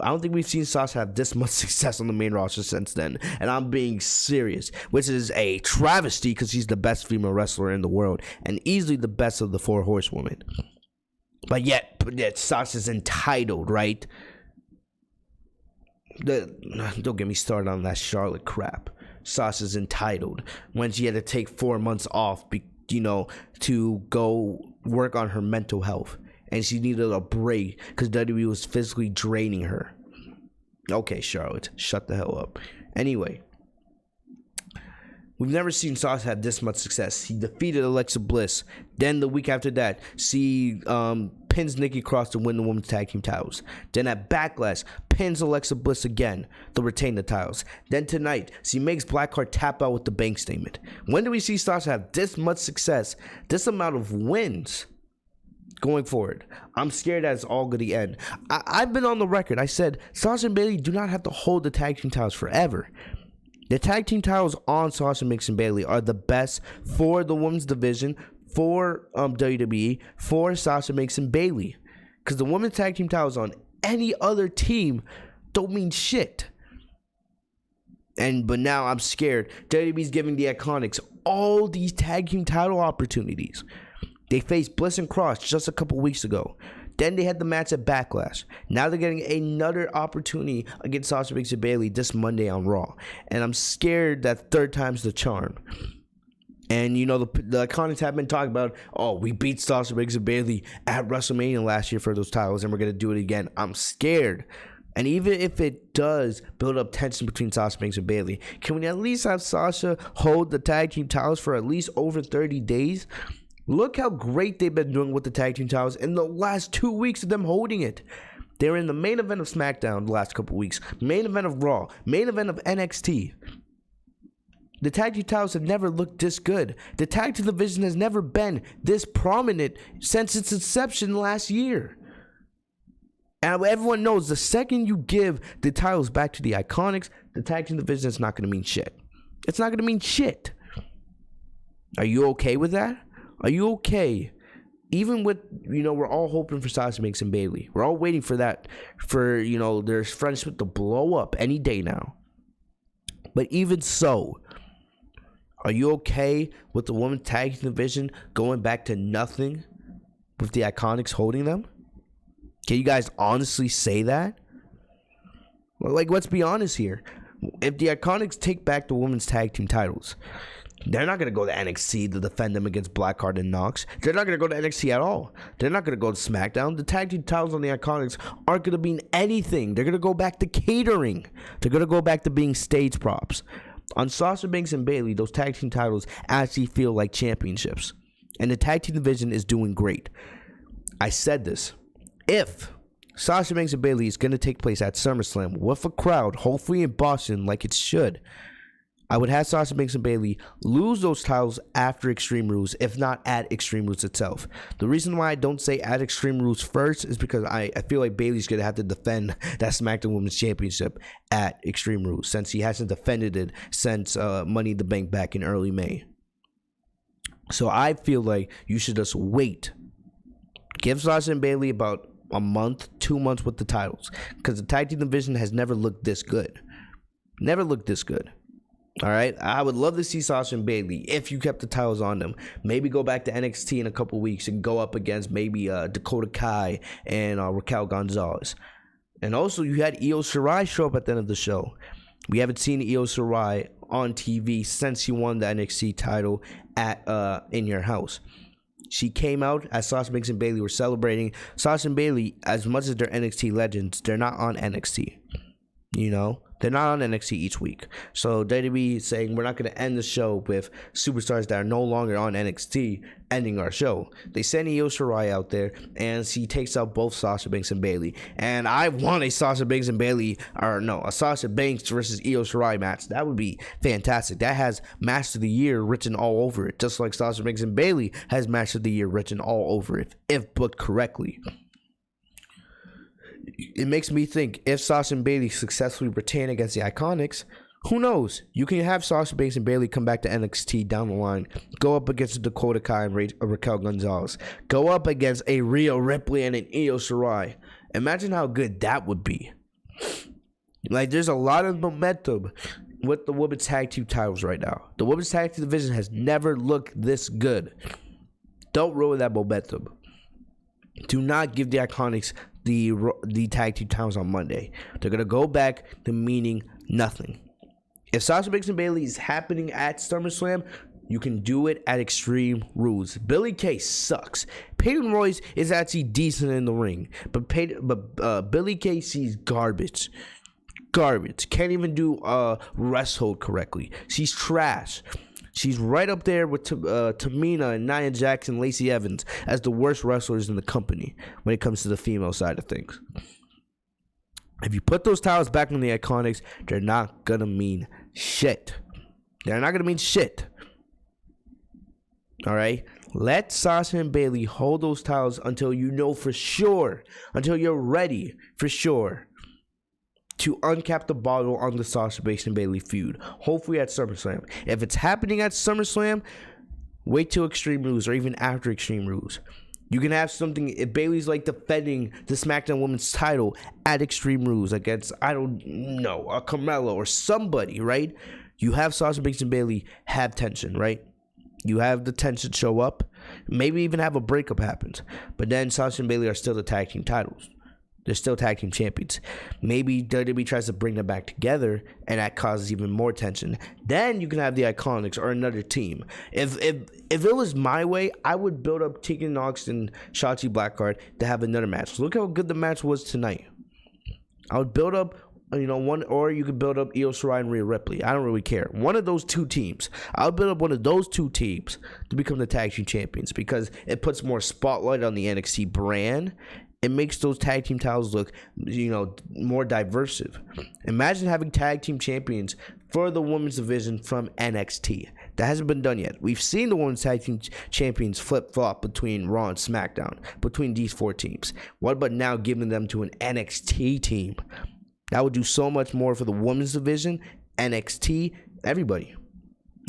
I don't think we've seen Sasha have this much success on the main roster since then. And I'm being serious, which is a travesty because she's the best female wrestler in the world and easily the best of the 4 horsewomen. But yet Sasha's entitled, right? Don't get me started on that Charlotte crap. Sasha's entitled when she had to take 4 months off, to go work on her mental health. And she needed a break because WWE was physically draining her. Okay, Charlotte, shut the hell up. Anyway, we've never seen Sasha have this much success. He defeated Alexa Bliss. Then the week after that, she pins Nikki Cross to win the women's tag team titles. Then at Backlash, pins Alexa Bliss again to retain the titles. Then tonight, she makes Blackheart tap out with the bank statement. When do we see Sasha have this much success, this amount of wins? Going forward, I'm scared that it's all going to end. I've been on the record. I said Sasha and Bayley do not have to hold the tag team titles forever. The tag team titles on Sasha Banks and Bayley are the best for the women's division, for WWE, for Sasha Banks and Bayley. Because the women's tag team titles on any other team don't mean shit. But now I'm scared. WWE's giving the Iconics all these tag team title opportunities. They faced Bliss and Cross just a couple weeks ago. Then they had the match at Backlash. Now they're getting another opportunity against Sasha Banks and Bayley this Monday on Raw. And I'm scared that third time's the charm. And, the Iconics have been talking about, we beat Sasha Banks and Bayley at WrestleMania last year for those titles, and we're going to do it again. I'm scared. And even if it does build up tension between Sasha Banks and Bayley, can we at least have Sasha hold the tag team titles for at least over 30 days? Look how great they've been doing with the tag team titles in the last 2 weeks of them holding it. They were in the main event of SmackDown the last couple weeks, main event of Raw, main event of NXT. The tag team titles have never looked this good. The tag team division has never been this prominent since its inception last year. And everyone knows the second you give the titles back to the Iconics, the tag team division is not going to mean shit. It's not going to mean shit. Are you okay with that? Are you okay? Even with, we're all hoping for Sasha Banks and Bayley. We're all waiting for that, for, their friendship to blow up any day now. But even so, are you okay with the women's tag team division going back to nothing with the Iconics holding them? Can you guys honestly say that? Let's be honest here. If the Iconics take back the women's tag team titles, they're not going to go to NXT to defend them against Blackheart and Knox. They're not going to go to NXT at all. They're not going to go to SmackDown. The tag team titles on the Iconics aren't going to mean anything. They're going to go back to catering. They're going to go back to being stage props. On Sasha Banks and Bayley, those tag team titles actually feel like championships. And the tag team division is doing great. I said this. If Sasha Banks and Bayley is going to take place at SummerSlam with a crowd, hopefully in Boston like it should, I would have Sasha Banks and Bayley lose those titles after Extreme Rules, if not at Extreme Rules itself. The reason why I don't say at Extreme Rules first is because I feel like Bayley's going to have to defend that SmackDown Women's Championship at Extreme Rules, since he hasn't defended it since Money in the Bank back in early May. So I feel like you should just wait. Give Sasha and Bayley about a month, 2 months with the titles, because the tag team division has never looked this good. Never looked this good. All right, I would love to see Sasha and Bayley, if you kept the titles on them, maybe go back to NXT in a couple weeks and go up against maybe Dakota Kai and Raquel Gonzalez. And also, you had Io Shirai show up at the end of the show. We haven't seen Io Shirai on TV since she won the NXT title at In Your House. She came out as Sasha Banks and Bayley were celebrating. Sasha and Bayley, as much as they're NXT legends, they're not on NXT. They're not on NXT each week. So WWE is saying we're not going to end the show with superstars that are no longer on NXT ending our show. They send Io Shirai out there, and she takes out both Sasha Banks and Bayley. And I want a Sasha Banks versus Io Shirai match. That would be fantastic. That has Match of the Year written all over it, just like Sasha Banks and Bayley has Match of the Year written all over it, if booked correctly. It makes me think, if Sasha and Bayley successfully retain against the Iconics, who knows? You can have Sasha Banks and Bayley come back to NXT down the line, go up against Dakota Kai and Raquel Gonzalez, go up against a Rhea Ripley and an Io Shirai. Imagine how good that would be. Like, there's a lot of momentum with the women's tag team titles right now. The women's tag team division has never looked this good. Don't ruin that momentum. Do not give the Iconics the tag team titles on Monday. They're going to go back to meaning nothing. If Sasha Banks and BAYLEY is happening at SummerSlam, you can do it at Extreme Rules. Billie Kay sucks. Peyton Royce is actually decent in the ring, but Billie Kay sees garbage. Can't even do rest hold correctly. She's trash. She's right up there with Tamina and Nia Jax and Lacey Evans as the worst wrestlers in the company when it comes to the female side of things. If you put those titles back on the Iconics, they're not going to mean shit. They're not going to mean shit. All right? Let Sasha and BAYLEY hold those titles until you know for sure, until you're ready for sure to uncap the bottle on the Sasha Banks and BAYLEY feud. Hopefully at SummerSlam. If it's happening at SummerSlam, wait till Extreme Rules or even after Extreme Rules. You can have something, if BAYLEY's like defending the SmackDown Women's title at Extreme Rules against, I don't know, a Carmella or somebody, right? You have Sasha Banks and BAYLEY have tension, right? You have the tension show up. Maybe even have a breakup happens. But then Sasha and BAYLEY are still the tag team titles. They're still tag team champions. Maybe WWE tries to bring them back together, and that causes even more tension. Then you can have the Iconics or another team. If it was my way, I would build up Tegan Nox and Shotzi Blackheart to have another match. Look how good the match was tonight. I would build up, one, or you could build up Io Shirai and Rhea Ripley. I don't really care. One of those two teams. I would build up one of those two teams to become the tag team champions because it puts more spotlight on the NXT brand. It makes those tag team titles look, more diverse. Imagine having tag team champions for the women's division from NXT. That hasn't been done yet. We've seen the women's tag team champions flip-flop between Raw and SmackDown, between these four teams. What about now giving them to an NXT team? That would do so much more for the women's division, NXT, everybody.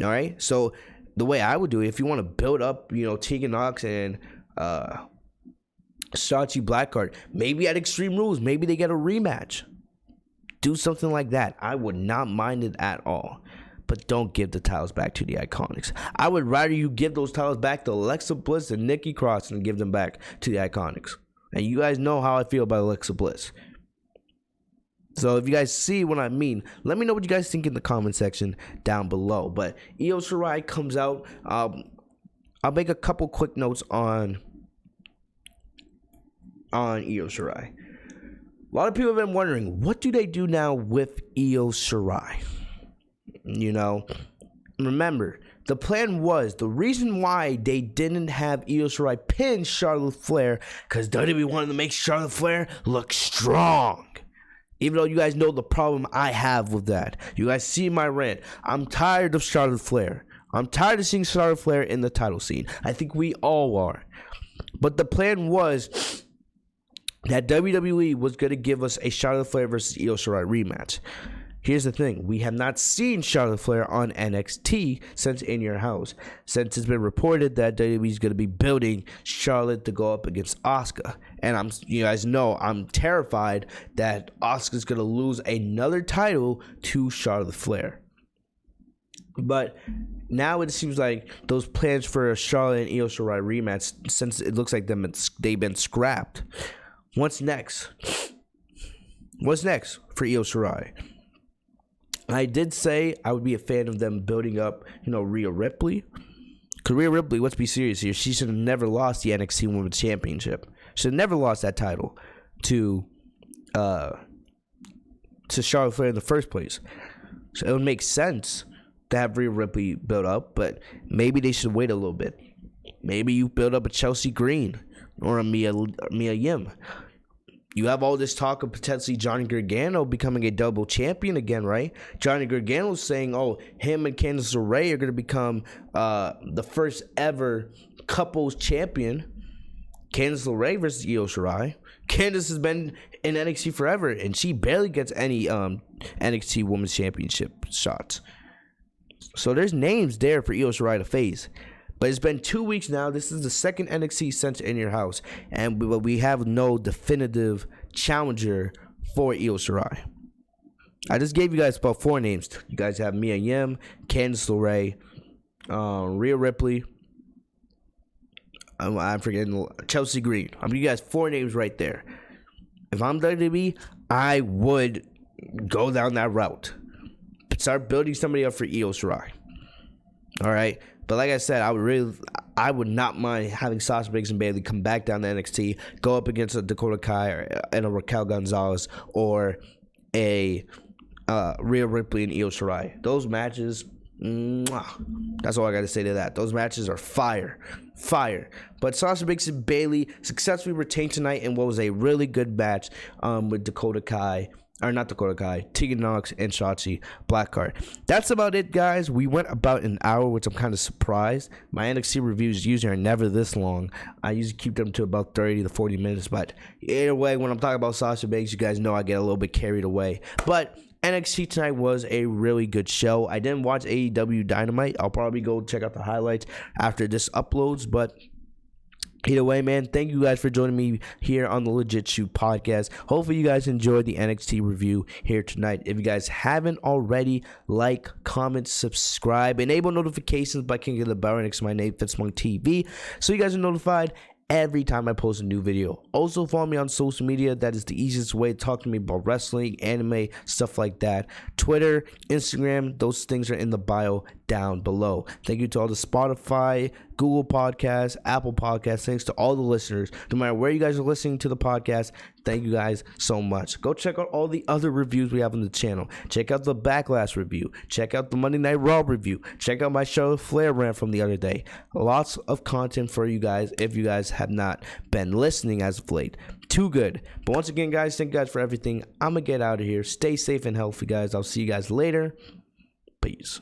All right? So the way I would do it, if you want to build up, Tegan Nox and Shotzi Blackheart, maybe at Extreme Rules, maybe they get a rematch. Do something like that. I would not mind it at all. But don't give the titles back to the Iconics. I would rather you give those titles back to Alexa Bliss and Nikki Cross and give them back to the Iconics. And you guys know how I feel about Alexa Bliss. So if you guys see what I mean, let me know what you guys think in the comment section down below. But Io Shirai comes out. I'll make a couple quick notes on Io Shirai. A lot of people have been wondering, what do they do now with Io Shirai? Remember, the plan was, the reason why they didn't have Io Shirai pin Charlotte Flair, because WWE wanted to make Charlotte Flair look strong. Even though you guys know the problem I have with that. You guys see my rant. I'm tired of Charlotte Flair. I'm tired of seeing Charlotte Flair in the title scene. I think we all are. But the plan was that WWE was going to give us a Charlotte Flair versus Io Shirai rematch. Here's the thing. We have not seen Charlotte Flair on NXT since In Your House. Since it's been reported that WWE is going to be building Charlotte to go up against Asuka. And you guys know I'm terrified that Asuka's going to lose another title to Charlotte Flair. But now it seems like those plans for a Charlotte and Io Shirai rematch, since it looks like they've been scrapped. What's next? What's next for Io Shirai? I did say I would be a fan of them building up, Rhea Ripley. Because Rhea Ripley, let's be serious here, she should have never lost the NXT Women's Championship. Should have never lost that title to Charlotte Flair in the first place. So it would make sense to have Rhea Ripley build up, but maybe they should wait a little bit. Maybe you build up a Chelsea Green or a Mia Yim. You have all this talk of potentially Johnny Gargano becoming a double champion again, right? Johnny Gargano's saying, him and Candice LeRae are going to become the first ever couples champion. Candice LeRae versus Io Shirai. Candice has been in NXT forever, and she barely gets any NXT Women's Championship shots. So there's names there for Io Shirai to face. But it's been 2 weeks now. This is the second NXT since In Your House. And we have no definitive challenger for Io Shirai. I just gave you guys about 4 names. You guys have Mia Yim, Candice LeRae, Rhea Ripley. I'm forgetting Chelsea Green. I'm giving you guys 4 names right there. If I'm WWE, I would go down that route. Start building somebody up for Io Shirai. All right, but like I said, I would not mind having Sasha Banks and Bayley come back down to NXT, go up against a Dakota Kai and a Raquel Gonzalez or a Rhea Ripley and Io Shirai. Those matches, that's all I got to say to that. Those matches are fire. But Sasha Banks and Bayley successfully retained tonight in what was a really good match with Dakota Kai. Or not Dakota Kai, Tegan Nox, and Shotzi Blackheart. That's about it, guys. We went about an hour, which I'm kind of surprised. My NXT reviews usually are never this long. I usually keep them to about 30 to 40 minutes. But either way, when I'm talking about Sasha Banks, you guys know I get a little bit carried away. But NXT tonight was a really good show. I didn't watch AEW Dynamite. I'll probably go check out the highlights after this uploads. But either way, man, thank you guys for joining me here on the Legit Shoot podcast. Hopefully you guys enjoyed the NXT review here tonight. If you guys haven't already, like, comment, subscribe, enable notifications by clicking the bell next to my name, Fitzmonk TV, so you guys are notified every time I post a new video. Also follow me on social media. That is the easiest way to talk to me about wrestling, anime, stuff like that. Twitter, Instagram, those things are in the bio down below. Thank you to all the Spotify, Google Podcasts, Apple Podcasts. Thanks to all the listeners. No matter where you guys are listening to the podcast, thank you guys so much. Go check out all the other reviews we have on the channel. Check out the Backlash review. Check out the Monday Night Raw review. Check out my Charlotte Flair rant from the other day. Lots of content for you guys if you guys have not been listening as of late. Too good. But once again, guys, thank you guys for everything. I'm going to get out of here. Stay safe and healthy, guys. I'll see you guys later. Peace.